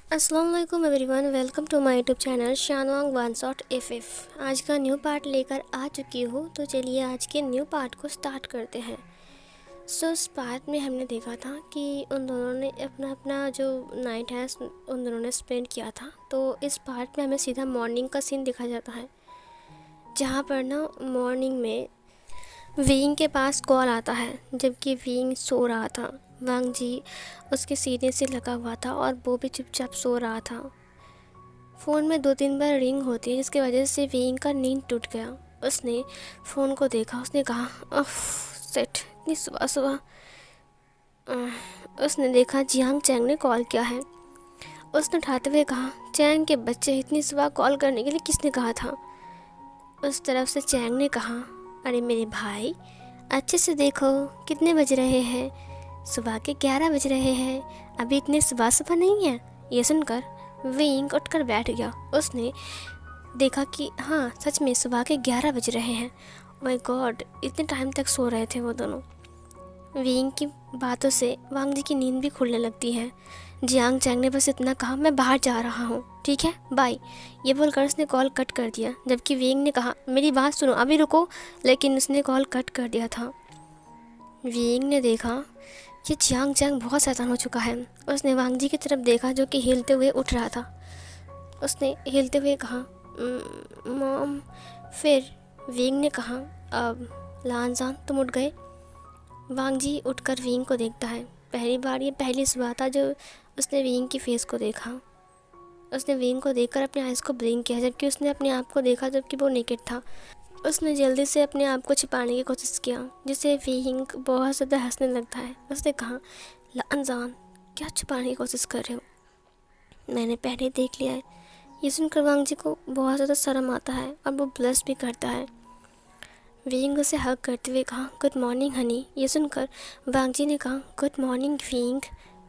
अस्सलाम वालेकुम everyone, welcome to my YouTube channel Shanwang one shot F. आज का न्यू पार्ट लेकर आ चुकी हूँ, तो चलिए आज के न्यू पार्ट को स्टार्ट करते हैं। इस पार्ट में हमने देखा था कि उन दोनों ने अपना अपना जो नाइट है उन दोनों ने स्पेंड किया था। तो इस पार्ट में हमें सीधा मॉर्निंग का सीन दिखा जाता है, जहाँ पर ना मॉर्निंग में विंग के पास कॉल आता है, जबकि विंग सो रहा था। वांग जी उसके सीने से लगा हुआ था और वो भी चुपचाप सो रहा था। फ़ोन में 2-3 बार रिंग होती है, जिसकी वजह से विंग का नींद टूट गया। उसने फ़ोन को देखा, उसने कहा अफ सेट, इतनी सुबह सुबह। उसने देखा जियांग चैंग ने कॉल किया है। उसने उठाते हुए कहा, चैंग के बच्चे, इतनी सुबह कॉल करने के लिए किसने कहा था? उस तरफ से चैंग ने कहा, अरे मेरे भाई, अच्छे से देखो कितने बज रहे हैं। सुबह के 11 बज रहे हैं, अभी इतने सुबह सुबह नहीं है। ये सुनकर विंग उठकर बैठ गया। उसने देखा कि हाँ, सच में सुबह के 11 बज रहे हैं। माय गॉड, इतने टाइम तक सो रहे थे वो दोनों। विंग की बातों से वांग जी की नींद भी खुलने लगती है। जियांग चैंग ने बस इतना कहा, मैं बाहर जा रहा हूँ, ठीक है, बाय। ये बोलकर उसने कॉल कट कर दिया, जबकि विंग ने कहा, मेरी बात सुनो, अभी रुको। लेकिन उसने कॉल कट कर दिया था। विंग ने देखा कि जियांग चैंग बहुत शैतान हो चुका है। उसने वांग जी की तरफ देखा, जो कि हिलते हुए उठ रहा था। उसने हिलते हुए कहा, मॉम। फिर विंग ने कहा, अब लानजान तुम उठ गए। वांग जी उठकर विंग को देखता है। पहली बार ये पहली सुबह था जो उसने विंग की फेस को देखा। उसने विंग को देखकर अपने आइज़ को ब्लिंक किया, जबकि उसने अपने आप को देखा जबकि वो नेकेड था। उसने जल्दी से अपने आप को छिपाने की कोशिश किया, जिससे विंग बहुत ज़्यादा हंसने लगता है। उसने कहा, लानजान, क्या छुपाने की कोशिश कर रहे हो? मैंने पहले देख लिया है। ये सुनकर वांग जी को बहुत ज़्यादा शर्म आता है और वो ब्लश भी करता है। विंग उसे हग करते हुए कहा, गुड मॉर्निंग हनी। ये सुनकर वांग जी ने कहा, गुड मॉर्निंग विंग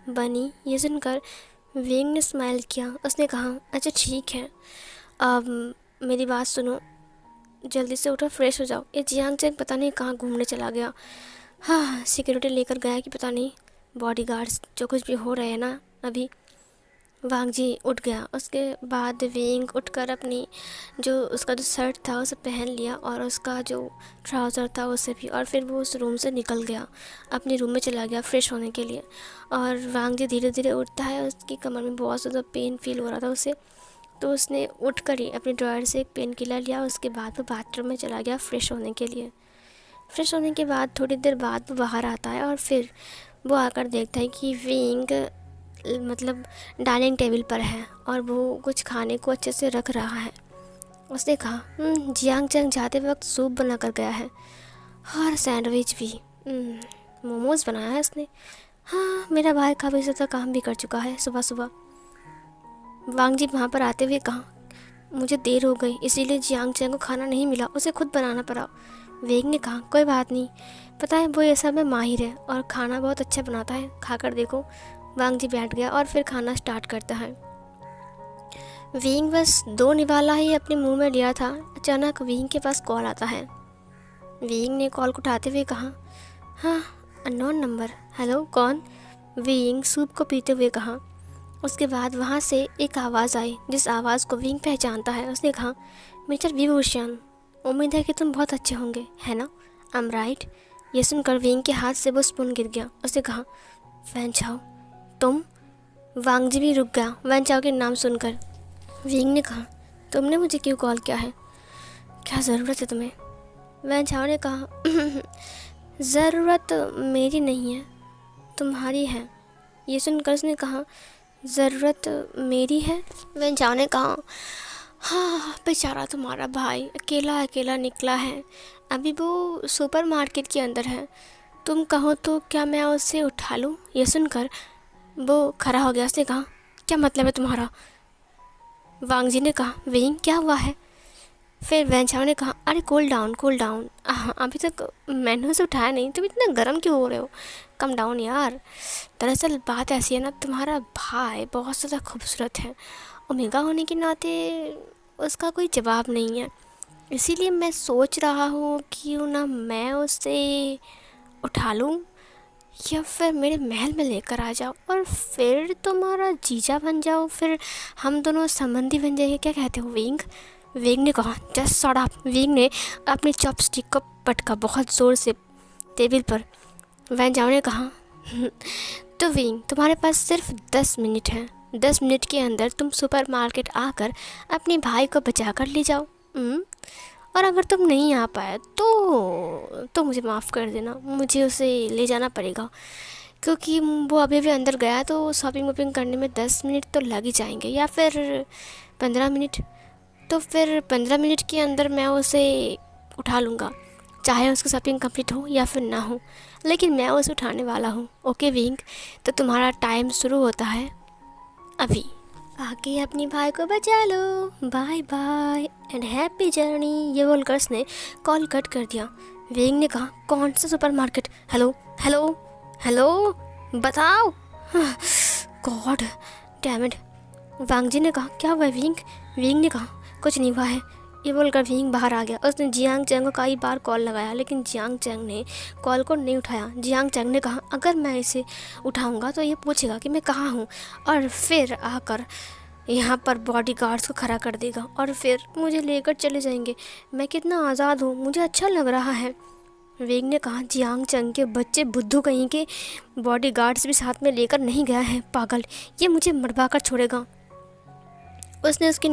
बनी। ये सुनकर विंग ने स्माइल किया। उसने कहा, अच्छा ठीक है, अब मेरी बात सुनो, जल्दी से उठो, फ्रेश हो जाओ। ये जियांग चैंग पता नहीं कहाँ घूमने चला गया। हाँ, सिक्योरिटी लेकर गया कि पता नहीं, बॉडीगार्ड्स जो कुछ भी हो रहे हैं ना अभी। वांग जी उठ गया। उसके बाद विंग उठकर अपनी जो उसका जो शर्ट था उसे पहन लिया और उसका जो ट्राउज़र था उसे भी, और फिर वो उस रूम से निकल गया, अपने रूम में चला गया फ्रेश होने के लिए। और वांग जी धीरे धीरे उठता है। उसकी कमर में बहुत ज़्यादा पेन फील हो रहा था उसे, तो उसने उठकर ही अपने ड्रॉयर से एक पेन किलर लिया। उसके बाद वो बाथरूम में चला गया फ्रेश होने के लिए। फ्रेश होने के बाद थोड़ी देर बाद वो बाहर आता है और फिर वो आकर देखता है कि विंग मतलब डाइनिंग टेबल पर है और वो कुछ खाने को अच्छे से रख रहा है। उसने कहा, जियांग चैंग जाते वक्त सूप बना कर गया है और सैंडविच भी, मोमोज़ बनाया है उसने। हाँ, मेरा भाई काफ़ी ज़्यादा काम भी कर चुका है सुबह सुबह। वांग जी वहाँ पर आते हुए कहा, मुझे देर हो गई इसीलिए जियांग चैंग को खाना नहीं मिला, उसे खुद बनाना पड़ा। वेग ने कहा, कोई बात नहीं, पता है वो ये सब में माहिर है और खाना बहुत अच्छा बनाता है, खाकर देखो। वांग जी बैठ गया और फिर खाना स्टार्ट करता है। विंग बस 2 निवाला ही अपने मुंह में लिया था, अचानक विंग के पास कॉल आता है। विंग ने कॉल को उठाते हुए कहा, हाँ, अननोन नंबर, हेलो कौन? विंग सूप को पीते हुए कहा। उसके बाद वहाँ से एक आवाज़ आई, जिस आवाज़ को विंग पहचानता है। उसने कहा, मिस्टर विभूषण, उम्मीद है कि तुम बहुत अच्छे होंगे, है ना? I am right. ये सुनकर विंग के हाथ से वो स्पून गिर गया। उसने कहा, वैन चाओ, तुम? वांग जी भी रुक गया वैन चाओ के नाम सुनकर। विंग ने कहा, तुमने मुझे क्यों कॉल किया है? क्या ज़रूरत है तुम्हें? वैन चाओ ने कहा, ज़रूरत मेरी नहीं है, तुम्हारी है। ये सुनकर उसने कहा, ज़रूरत मेरी है? वैन चाओ ने कहा, हाँ, बेचारा तुम्हारा भाई अकेला अकेला निकला है, अभी वो सुपरमार्केट के अंदर है, तुम कहो तो क्या मैं उसे उठा लूँ? ये सुनकर वो खड़ा हो गया। उसने कहा, क्या मतलब है तुम्हारा? वांग जी ने कहा, विंग क्या हुआ है? फिर वैन चाओ ने कहा, अरे कूल डाउन कूल डाउन, अभी तक मैंने उसे उठाया नहीं, तुम इतना गर्म क्यों हो रहे हो? कम डाउन यार। दरअसल बात ऐसी है ना, तुम्हारा भाई बहुत ज़्यादा खूबसूरत है, ओमेगा होने के नाते उसका कोई जवाब नहीं है, इसीलिए मैं सोच रहा हूँ क्यों ना मैं उसे उठा लूँ। या फिर मेरे महल में लेकर आ जाओ और फिर तुम्हारा जीजा बन जाओ, फिर हम दोनों संबंधी बन जाएंगे। क्या कहते हो विंग? विंग ने कहा जस्ट शट अप। विंग ने अपनी चॉपस्टिक को पटका बहुत ज़ोर से टेबल पर। वैन जाओ ने कहा तो विंग तुम्हारे पास सिर्फ 10 मिनट हैं। 10 मिनट के अंदर तुम सुपरमार्केट आकर अपने भाई को बचा कर ले जाओ। और अगर तुम नहीं आ पाए तो मुझे माफ़ कर देना, मुझे उसे ले जाना पड़ेगा, क्योंकि वो अभी भी अंदर गया तो शॉपिंग वॉपिंग करने में 10 मिनट तो लग ही जाएंगे, या फिर 15 मिनट। तो फिर 15 मिनट के अंदर मैं उसे उठा लूँगा, चाहे उसकी शॉपिंग कंप्लीट हो या फिर ना हो, लेकिन मैं उसे उठाने वाला हूँ। ओके विंग, तो तुम्हारा टाइम शुरू होता है अभी। आके अपने भाई को बचा लो, bye bye and happy journey. ये बोलकर उसने कॉल कट कर दिया। विंग ने कहा कौन सा सुपरमार्केट? हेलो हेलो हेलो बताओ। God damn it. Wang ji ने कहा क्या हुआ विंग? विंग ने कहा कुछ नहीं हुआ है। ये बोलकर विंग बाहर आ गया। उसने जियांग चैंग को कई बार कॉल लगाया, लेकिन जियांग चैंग ने कॉल को नहीं उठाया। जियांग चैंग ने कहा अगर मैं इसे उठाऊंगा तो ये पूछेगा कि मैं कहाँ हूँ, और फिर आकर यहाँ पर बॉडीगार्ड्स को खड़ा कर देगा और फिर मुझे लेकर चले जाएंगे। मैं कितना आज़ाद हूँ, मुझे अच्छा लग रहा है। विंग ने कहा जियांग चैंग के बच्चे बुद्धू कहीं के बॉडीगार्ड्स भी साथ में लेकर नहीं गया है, पागल, ये मुझे मरवा कर छोड़ेगा। उसने उसकी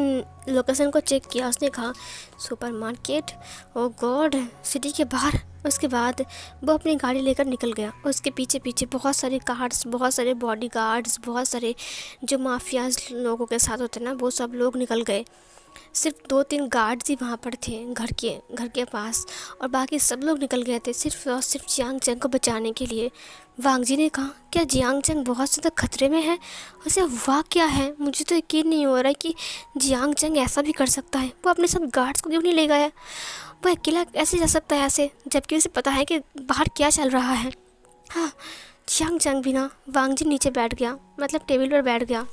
लोकेशन को चेक किया। उसने कहा सुपरमार्केट, ओ गॉड, सिटी के बाहर। उसके बाद वो अपनी गाड़ी लेकर निकल गया। उसके पीछे पीछे बहुत सारे कार्ड्स, बहुत सारे बॉडीगार्ड्स, बहुत सारे जो माफियाज लोगों के साथ होते ना, वो सब लोग निकल गए। सिर्फ 2-3 गार्ड्स ही वहाँ पर थे घर के पास, और बाकी सब लोग निकल गए थे सिर्फ और सिर्फ जियांग चैंग को बचाने के लिए। वांग जी ने कहा क्या जियांग चैंग बहुत ज़्यादा खतरे में है? उसे हुआ क्या है? मुझे तो यकीन नहीं हो रहा है कि जियांग चैंग ऐसा भी कर सकता है। वो अपने साथ गार्ड्स को क्यों नहीं ले गया? वो अकेला ऐसे जा सकता है ऐसे, जबकि उसे पता है कि बाहर क्या चल रहा है। हाँ, जियांग चैंग भी ना। वांग जी नीचे बैठ गया, मतलब टेबल पर बैठ गया।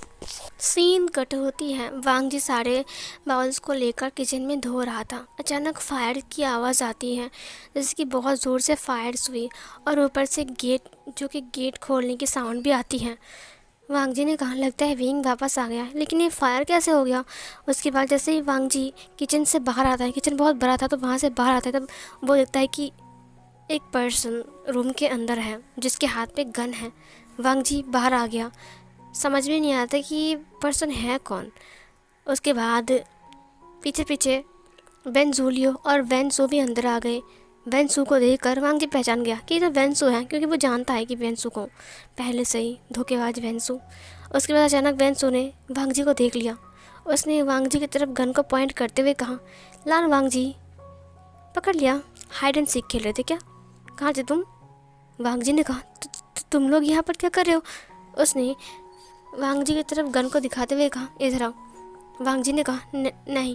सीन कट होती है। वांग जी सारे बाउल्स को लेकर किचन में धो रहा था। अचानक फायर की आवाज़ आती है, जैसे कि बहुत ज़ोर से फायर्स हुई, और ऊपर से गेट खोलने की साउंड भी आती है। वांग जी ने कहा लगता है विंग वापस आ गया है, लेकिन ये फायर कैसे हो गया? उसके बाद जैसे ही वांग जी किचन से बाहर आता है, किचन बहुत बड़ा था तो वहाँ से बाहर आता है, तब वो देखता है कि एक पर्सन रूम के अंदर है जिसके हाथ पे गन है। वांग जी बाहर आ गया। समझ में नहीं आता कि ये पर्सन है कौन। उसके बाद पीछे पीछे वेन जूलियो और वेन सू भी अंदर आ गए। वेन सू को देखकर वांग जी पहचान गया कि ये तो वेन सू है, क्योंकि वो जानता है कि वेन सू को पहले से ही, धोखेबाज वेन सू। उसके बाद अचानक वेन सू ने वांग जी को देख लिया। उसने वांग जी की तरफ गन को पॉइंट करते हुए कहा लान वांग जी। पकड़ लिया। हाइड एंड सीक खेल रहे थे क्या? कहाँ थे तुम? वांग जी ने कहा तुम लोग यहाँ पर क्या कर रहे हो? उसने वांग जी की तरफ गन को दिखाते हुए कहा इधर आओ। वांग जी ने कहा नहीं,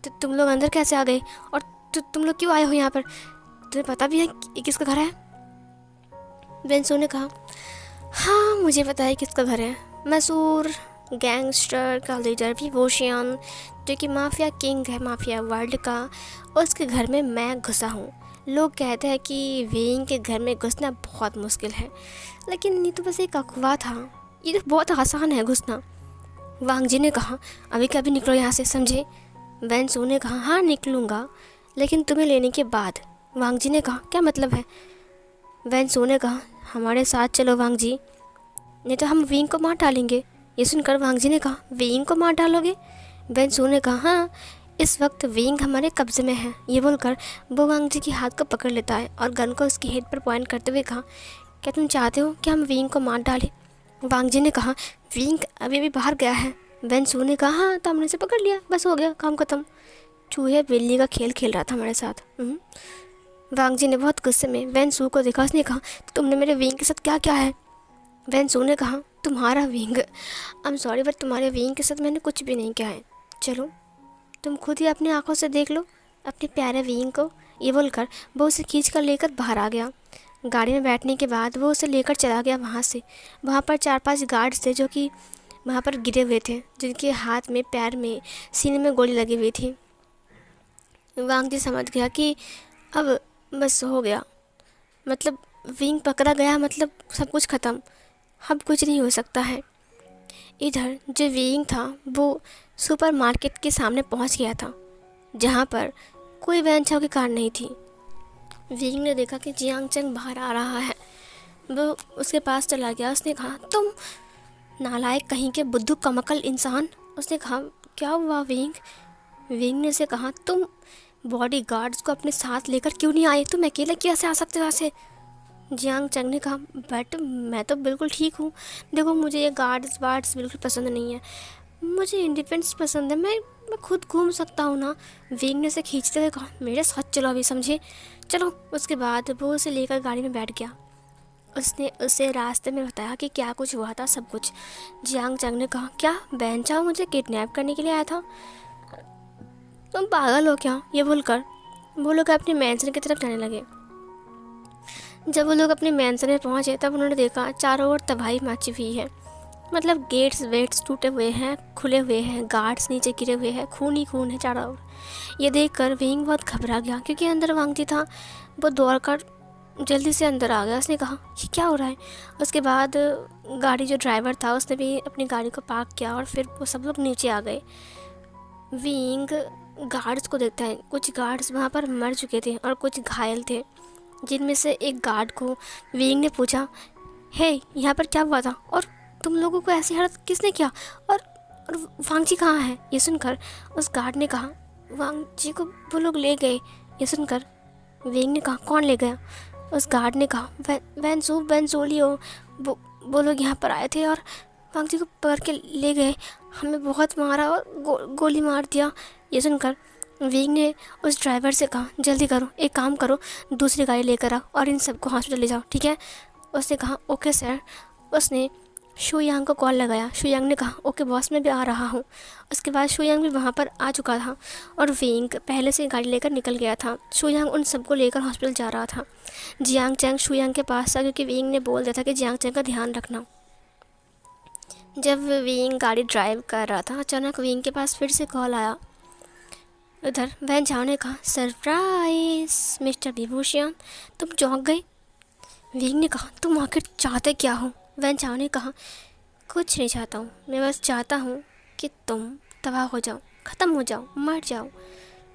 तो तुम लोग अंदर कैसे आ गए, और तुम लोग क्यों आए हो यहाँ पर? तुम्हें पता भी है कि किसका घर है? बेंसो ने कहा हाँ मुझे पता है किसका घर है। मशहूर गैंगस्टर का लीडर विवोशियन, जो कि माफिया किंग है माफिया वर्ल्ड का, उसके घर में मैं घुसा हूँ। लोग कहते हैं कि विंग के घर में घुसना बहुत मुश्किल है, लेकिन ये तो बस एक अफवाह था, ये तो बहुत आसान है घुसना। वांग जी ने कहा अभी कभी निकलो यहाँ से, समझे? वेन सू ने कहा हाँ निकलूँगा, लेकिन तुम्हें लेने के बाद। वांग जी ने कहा क्या मतलब है? वेन सू ने कहा हमारे साथ चलो वांग जी, नहीं तो हम विंग को मार डालेंगे। ये सुनकर वांग जी ने कहा विंग को मार डालोगे? वेन सू ने कहा हाँ, इस वक्त विंग हमारे कब्जे में है। ये बोलकर वो वांग जी के हाथ को पकड़ लेता है और गन को उसकी हेड पर पॉइंट करते हुए कहा क्या तुम चाहते हो कि हम विंग को मार डालें? वांग जी ने कहा विंग अभी भी बाहर गया है। वेन सू ने कहा हाँ, तो हमने से पकड़ लिया, बस हो गया काम खत्म। चूहे बिल्ली का खेल खेल रहा था हमारे साथ। वांग जी ने बहुत गुस्से में वेन सू को देखा। उसने कहा तुमने मेरे विंग के साथ क्या किया है? वेन सू ने कहा तुम्हारा wing, I am sorry but तुम्हारे विंग के साथ मैंने कुछ भी नहीं किया है। चलो तुम खुद ही अपनी आंखों से देख लो अपने प्यारे विंग को। ये बोलकर वो उसे खींच कर लेकर बाहर आ गया। गाड़ी में बैठने के बाद वो उसे लेकर चला गया वहाँ से। वहाँ पर 4-5 गार्ड्स थे जो कि वहाँ पर गिरे हुए थे, जिनके हाथ में, पैर में, सीने में गोली लगी हुई थी। वांग जी समझ गया कि अब बस हो गया, मतलब विंग पकड़ा गया मतलब सब कुछ ख़त्म, अब कुछ नहीं हो सकता है। इधर जो विंग था वो सुपरमार्केट के सामने पहुंच गया था, जहां पर कोई वैन चाव की कार नहीं थी। विंग ने देखा कि जियांग चंग बाहर आ रहा है। वो उसके पास चला गया। उसने कहा, तुम नालायक कहीं के बुद्धू कमकल इंसान। उसने कहा, क्या हुआ विंग? विंग ने उसे कहा, तुम बॉडी गार्ड्स को अपने साथ लेकर क्यों नहीं आए? तुम अकेले कैसे आ सकते हो ऐसे? जियांग चंग ने कहा, बट मैं तो बिल्कुल ठीक हूँ। देखो, मुझे ये गार्ड्स वार्ड्स बिल्कुल पसंद नहीं है, मुझे इंडिपेंडेंस पसंद है, मैं खुद घूम सकता हूँ ना। विंग ने उसे खींचते हुए कहा, मेरे साथ चलो अभी, समझे? चलो। उसके बाद वो उसे लेकर गाड़ी में बैठ गया। उसने उसे रास्ते में बताया कि क्या कुछ हुआ था, सब कुछ। जियांग चंग ने कहा, क्या बैन चाओ मुझे किडनैप करने के लिए आया था? तुम पागल हो क्या? ये बोलकर वो लोग अपने मैंसन की तरफ जाने लगे। जब वो लोग अपने मैंसन में पहुंचे तब उन्होंने देखा चारों ओर तबाही मची हुई है। मतलब गेट्स वेट्स टूटे हुए हैं, खुले हुए हैं, गार्ड्स नीचे गिरे हुए हैं, खून ही खून है चारों ओर। ये देखकर विंग बहुत घबरा गया, क्योंकि अंदर वांगजी था। वो दौड़कर जल्दी से अंदर आ गया। उसने कहा, ये क्या हो रहा है? उसके बाद गाड़ी जो ड्राइवर था उसने भी अपनी गाड़ी को पार्क किया और फिर वो सब लोग नीचे आ गए। विंग गार्ड्स को देखता है। कुछ गार्ड्स वहाँ पर मर चुके थे और कुछ घायल थे, जिनमें से एक गार्ड को विंग ने पूछा, हे, यहाँ पर क्या हुआ था और तुम लोगों को ऐसी हरकत किसने किया? और वांगजी कहाँ है? ये सुनकर उस गार्ड ने कहा, वांगजी को वो लोग ले गए। ये सुनकर विंग ने कहा, कौन ले गया? उस गार्ड ने कहा, वैनजोलियो, वो लोग यहाँ पर आए थे और वांगजी को पकड़ के ले गए, हमें बहुत मारा और गोली मार दिया। ये सुनकर विंग ने उस ड्राइवर से कहा, जल्दी करो, एक काम करो, दूसरी गाड़ी लेकर आओ और इन सबको हॉस्पिटल ले जाओ, ठीक है? उसने कहा, ओके सर। उसने शुयांग को कॉल लगाया। शुयांग ने कहा, ओके बॉस, मैं भी आ रहा हूँ। उसके बाद शुयांग भी वहाँ पर आ चुका था और विंग पहले से गाड़ी लेकर निकल गया था। शुयांग उन सबको लेकर हॉस्पिटल जा रहा था। जियांग चैंग शुयांग के पास था, क्योंकि विंग ने बोल दिया था कि जियांग चैंग का ध्यान रखना। जब विंग गाड़ी ड्राइव कर रहा था, अचानक विंग के पास फिर से कॉल आया। उधर वैन झाओ ने कहा, सरप्राइज मिस्टर विभूषण, तुम चौंक गए। विंग ने कहा, तुम आखिर चाहते क्या हो? वैन झाओ ने कहा, कुछ नहीं चाहता हूँ, मैं बस चाहता हूँ कि तुम तबाह हो जाओ, ख़त्म हो जाओ, मर जाओ।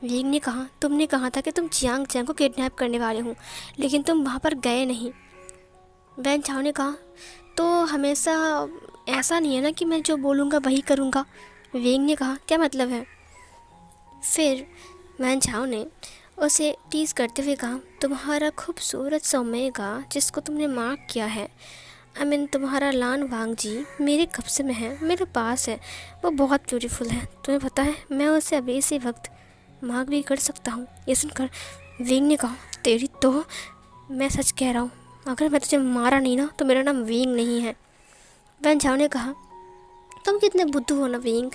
विंग ने कहा, तुमने कहा था कि तुम जियांग चैंग को किडनैप करने वाले हो, लेकिन तुम वहाँ पर गए नहीं। वैन झाओ ने कहा, तो हमेशा ऐसा नहीं है ना कि मैं जो बोलूँगा वही करूँगा। विंग ने कहा, क्या मतलब है? फिर वैन झाओ ने उसे टीज़ करते हुए कहा, तुम्हारा खूबसूरत सोमेगा जिसको तुमने मार्क किया है, तुम्हारा लान वांगजी मेरे कब्जे में है, मेरे पास है, वो बहुत ब्यूटीफुल है। तुम्हें पता है, मैं उसे अभी इसी वक्त मार्क भी कर सकता हूँ। ये सुनकर विंग ने कहा, तेरी तो, मैं सच कह रहा हूँ, अगर मैं तुझे मारा नहीं ना तो मेरा नाम विंग नहीं है। वैन झाओ ने कहा, तुम कितने बुद्धू हो ना विंग,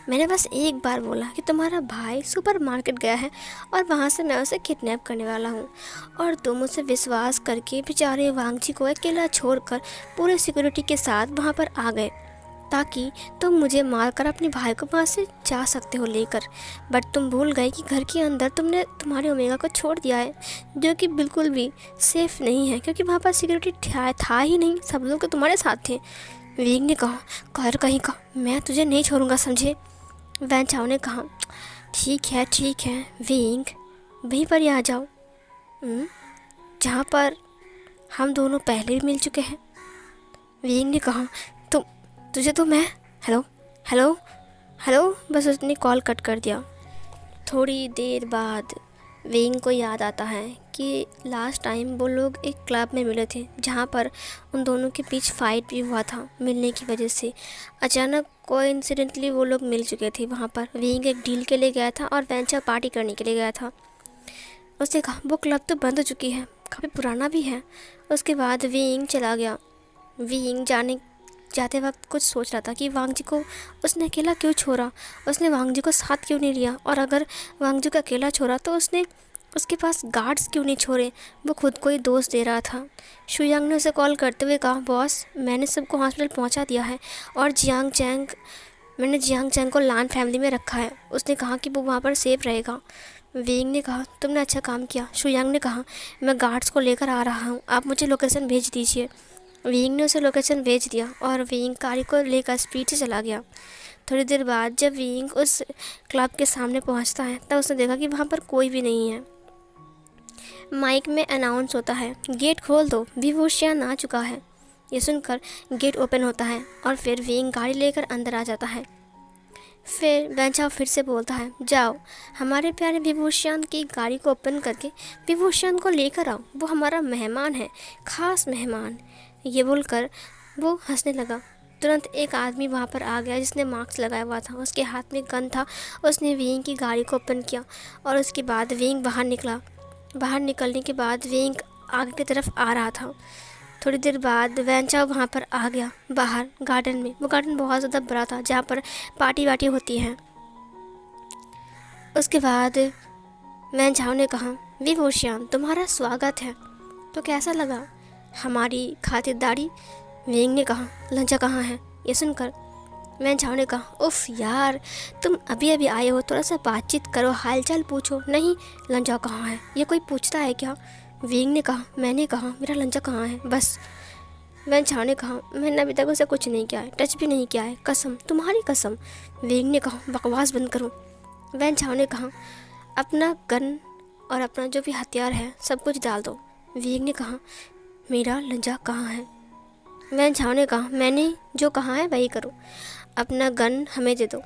मैंने बस एक बार बोला कि तुम्हारा भाई सुपरमार्केट गया है और वहाँ से मैं उसे किडनैप करने वाला हूँ, और तुम उसे विश्वास करके बेचारे वांगजी को अकेला छोड़कर पूरे सिक्योरिटी के साथ वहाँ पर आ गए, ताकि तुम मुझे मारकर अपने भाई को वहाँ से जा सकते हो लेकर। बट तुम भूल गए कि घर के अंदर तुमने तुम्हारे ओमेगा को छोड़ दिया है, जो कि बिल्कुल भी सेफ़ नहीं है, क्योंकि वहाँ पर सिक्योरिटी था ही नहीं, सब लोग तो तुम्हारे साथ थे। विंग ने कहा, कर कहीं का, मैं तुझे नहीं छोड़ूंगा, समझे? वैन झाओ ने कहा, ठीक है विंग, वहीं पर ही आ जाओ जहाँ पर हम दोनों पहले भी मिल चुके हैं। विंग ने कहा, तुझे तो मैं, हेलो, बस उसने कॉल कट कर दिया। थोड़ी देर बाद विंग को याद आता है कि लास्ट टाइम वो लोग एक क्लब में मिले थे, जहाँ पर उन दोनों के बीच फ़ाइट भी हुआ था मिलने की वजह से। अचानक कोइंसिडेंटली वो लोग मिल चुके थे वहाँ पर। विंग एक डील के लिए गया था और वेंचर पार्टी करने के लिए गया था। उसने कहा, वो क्लब तो बंद हो चुकी है, काफ़ी पुराना भी है। उसके बाद विंग चला गया। विंग जाते वक्त कुछ सोच रहा था कि वांगजी को उसने अकेला क्यों छोड़ा, उसने वांगजी को साथ क्यों नहीं लिया, और अगर वांगजी को अकेला छोड़ा तो उसने उसके पास गार्ड्स क्यों नहीं छोड़े। वो खुद को ही दोष दे रहा था। शुयांग ने उसे कॉल करते हुए कहा, बॉस, मैंने सबको हॉस्पिटल पहुंचा दिया है और जियांग चैंग मैंने जियांग चैंग को लान फैमिली में रखा है। उसने कहा कि वो वहाँ पर सेफ रहेगा। विंग ने कहा तुमने अच्छा काम किया। शुयांग ने कहा मैं गार्ड्स को लेकर आ रहा हूँ, आप मुझे लोकेशन भेज दीजिए। विंग ने उसे लोकेशन भेज दिया और विंग गाड़ी को लेकर स्पीड से चला गया। थोड़ी देर बाद जब विंग उस क्लब के सामने पहुंचता है तब उसने देखा कि वहाँ पर कोई भी नहीं है। माइक में अनाउंस होता है गेट खोल दो, विभूषण आ चुका है। ये सुनकर गेट ओपन होता है और फिर विंग गाड़ी लेकर अंदर आ जाता है। फिर वेंचाओ फिर से बोलता है जाओ हमारे प्यारे विभूषण की गाड़ी को ओपन करके विभूषण को लेकर आओ, वो हमारा मेहमान है, खास मेहमान। ये बोलकर वो हंसने लगा। तुरंत एक आदमी वहाँ पर आ गया जिसने मास्क लगाया हुआ था, उसके हाथ में गन था। उसने विंग की गाड़ी को ओपन किया और उसके बाद विंग बाहर निकला। बाहर निकलने के बाद विंग आगे की तरफ आ रहा था। थोड़ी देर बाद वेंचाओ वहाँ पर आ गया बाहर गार्डन में। वो गार्डन बहुत ज़्यादा बड़ा था जहाँ पर पार्टी वार्टी होती है। उसके बाद वेंचाओ ने कहा विभूषण तुम्हारा स्वागत है, तो कैसा लगा हमारी खातिरदारी। विंग ने कहा लंचा कहाँ है। ये सुनकर वेंचाओ ने कहा उफ यार तुम अभी अभी आए हो, थोड़ा सा बातचीत करो, हालचाल पूछो। नहीं लंचा कहाँ है, ये कोई पूछता है क्या। विंग ने कहा मैंने कहा मेरा लंचा कहाँ है बस। वेंचाओ ने कहा मैंने अभी तक उसे कुछ नहीं किया है, टच भी नहीं किया है, कसम तुम्हारी कसम। विंग ने कहा बकवास बंद करो। वेंचाओ ने कहा अपना गन और अपना जो भी हथियार है सब कुछ डाल दो। विंग ने कहा मेरा लंचा कहाँ है। वेंचाओ ने कहा मैंने जो कहा है वही करो, अपना गन हमें दे दो।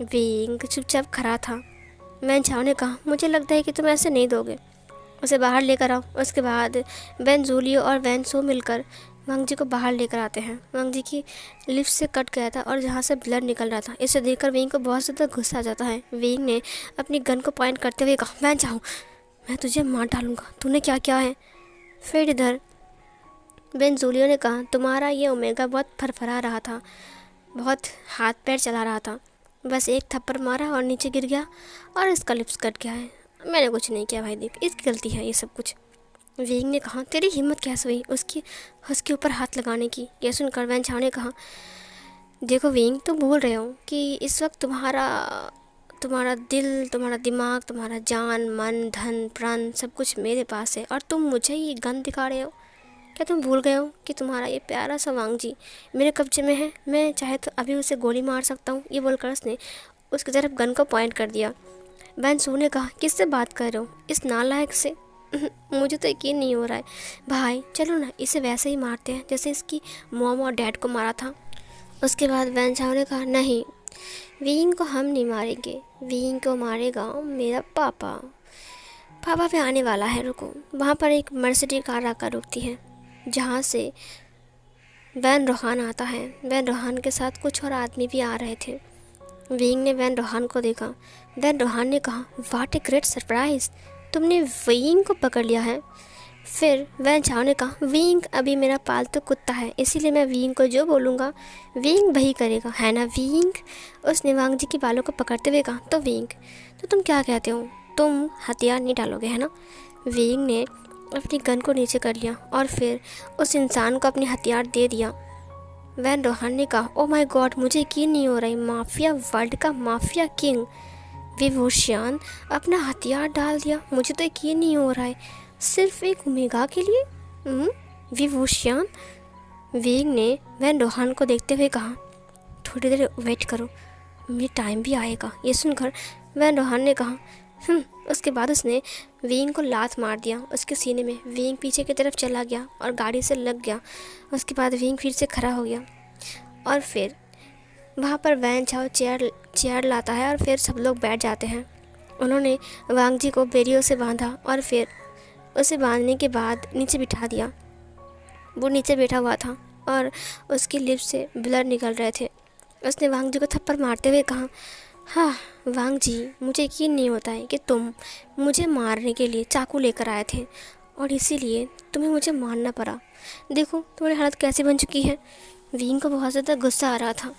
विंग चुपचाप खड़ा था। वेंचाओ ने कहा मुझे लगता है कि तुम ऐसे नहीं दोगे, उसे बाहर लेकर आओ। उसके बाद वेन जूलियो और वेन सो मिलकर वांग जी को बाहर लेकर आते हैं। वांग जी की लिप्स से कट गया था और जहाँ से ब्लड निकल रहा था। इसे देखकर विंग को बहुत ज़्यादा गुस्सा आ जाता है। विंग ने अपनी गन को पॉइंट करते हुए कहा वेन जाओ मैं तुझे मार डालूंगा, तूने क्या किया है। फिर इधर वेन जूलियो ने कहा तुम्हारा ये ओमेगा बहुत फरफरा रहा था, बहुत हाथ पैर चला रहा था, बस एक थप्पड़ मारा और नीचे गिर गया और इसका लिप्स कट गया है। मैंने कुछ नहीं किया भाई दीप, इसकी गलती है ये सब कुछ। विंग ने कहा तेरी हिम्मत कैसे हुई उसके ऊपर हाथ लगाने की। ये सुनकर वेंचाओ ने कहा देखो विंग तुम भूल रहे हो कि इस वक्त तुम्हारा दिल, तुम्हारा दिमाग, तुम्हारा जान, मन, धन, प्राण सब कुछ मेरे पास है और तुम मुझे ये गन दिखा रहे हो। क्या तुम भूल गए हो कि तुम्हारा ये प्यारा सा वांग जी मेरे कब्जे में है, मैं चाहे तो अभी उसे गोली मार सकता हूँ। ये बोलकर उसने उसकी तरफ गन को पॉइंट कर दिया। वेन सू ने कहा किससे बात कर रहे हो, इस नालायक से। मुझे तो यकीन नहीं हो रहा है भाई, चलो ना इसे वैसे ही मारते हैं जैसे इसकी मॉम और डैड को मारा था। उसके बाद वेंचाओ ने कहा नहीं विंग को हम नहीं मारेंगे, विंग को मारेगा मेरा पापा। पापा पे आने वाला है, रुको। वहाँ पर एक मर्सिडीज कार आकर रुकती है जहाँ से वैन रोहान आता है। वैन रोहान के साथ कुछ और आदमी भी आ रहे थे। विंग ने वैन रोहान को देखा। वैन रोहान ने कहा वाट ए ग्रेट सरप्राइज़, तुमने विंग को पकड़ लिया है। फिर वैन चाओ ने कहा विंग अभी मेरा पालतू कुत्ता है, इसीलिए मैं विंग को जो बोलूँगा विंग वही करेगा, है ना विंग। उसने वांग जी के बालों को पकड़ते हुए कहा तो विंग तो तुम क्या कहते हो, तुम हथियार नहीं डालोगे है ना। विंग ने अपनी गन को नीचे कर लिया और फिर उस इंसान को अपनी हथियार दे दिया। वैन रोहान ने कहा ओ माय गॉड मुझे यकीन नहीं हो रहा है, माफिया वर्ल्ड का माफिया किंग विभूषण अपना हथियार डाल दिया, मुझे तो यकीन नहीं हो रहा है, सिर्फ एक ओमेगा के लिए। विभूषण। विंग ने वैन रोहान को देखते हुए कहा थोड़ी देर वेट करो, मेरे टाइम भी आएगा। ये सुनकर वैन रोहान ने कहा उसके बाद उसने विंग को लात मार दिया उसके सीने में। विंग पीछे की तरफ चला गया और गाड़ी से लग गया। उसके बाद विंग फिर से खड़ा हो गया और फिर वहाँ पर वैन चाओ चेयर लाता है और फिर सब लोग बैठ जाते हैं। उन्होंने वांग जी को बेरियों से बांधा और फिर उसे बांधने के बाद नीचे बिठा दिया। वो नीचे बैठा हुआ था और उसकी लिप्स से ब्लड निकल रहे थे। उसने वांग जी को थप्पड़ मारते हुए कहा हाँ वांग जी मुझे यकीन नहीं होता है कि तुम मुझे मारने के लिए चाकू लेकर आए थे और इसीलिए तुम्हें मुझे मारना पड़ा। देखो तुम्हारी हालत कैसी बन चुकी है। विंग को बहुत ज़्यादा गुस्सा आ रहा था।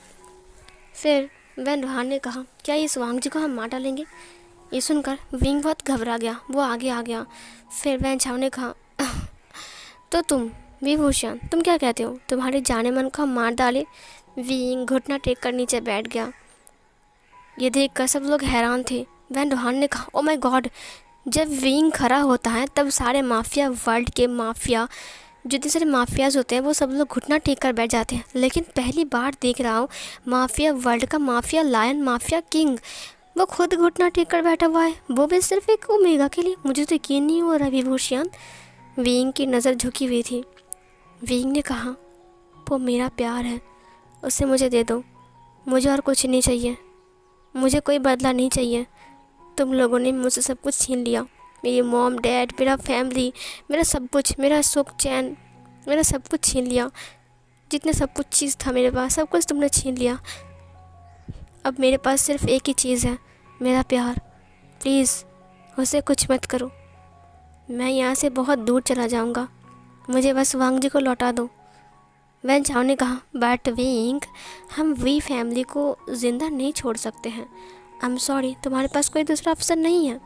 फिर वैन रोहान ने कहा क्या इस वांग जी को हम मार डालेंगे। ये सुनकर विंग बहुत घबरा गया, वो आगे आ गया। फिर वैन चाओ ने कहा तो तुम विभूषण तुम क्या कहते हो, तुम्हारे जाने मन को हम मार डाले। विंग घुटना टेक कर नीचे बैठ गया। ये देखकर सब लोग हैरान थे। वैन रोहान ने कहा, ओ माय गॉड, जब विंग खड़ा होता है तब सारे माफिया, वर्ल्ड के माफिया, जितने सारे माफियाज होते हैं वो सब लोग घुटना टेक कर बैठ जाते हैं। लेकिन पहली बार देख रहा हूँ माफिया वर्ल्ड का माफिया लायन, माफिया किंग, वो खुद घुटना टेक कर बैठा हुआ है, वो भी सिर्फ एक ओमेगा के लिए। मुझे तो यकीन नहीं हो रहा विभूषण। विंग की नज़र झुकी हुई थी। विंग ने कहा, वो मेरा प्यार है, उसे मुझे दे दो, मुझे और कुछ नहीं चाहिए, मुझे कोई बदला नहीं चाहिए। तुम लोगों ने मुझसे सब कुछ छीन लिया, मेरी मॉम डैड, मेरा फैमिली, मेरा सब कुछ, मेरा सुख चैन, मेरा सब कुछ छीन लिया। जितने सब कुछ चीज़ था मेरे पास, सब कुछ तुमने छीन लिया। अब मेरे पास सिर्फ एक ही चीज़ है, मेरा प्यार। प्लीज़ उसे कुछ मत करो, मैं यहाँ से बहुत दूर चला जाऊँगा, मुझे बस वांग जी को लौटा दो। वैन चाओ ने कहा, बट विंग, हम वी फैमिली को ज़िंदा नहीं छोड़ सकते हैं। आई एम सॉरी, तुम्हारे पास कोई दूसरा ऑप्शन नहीं है।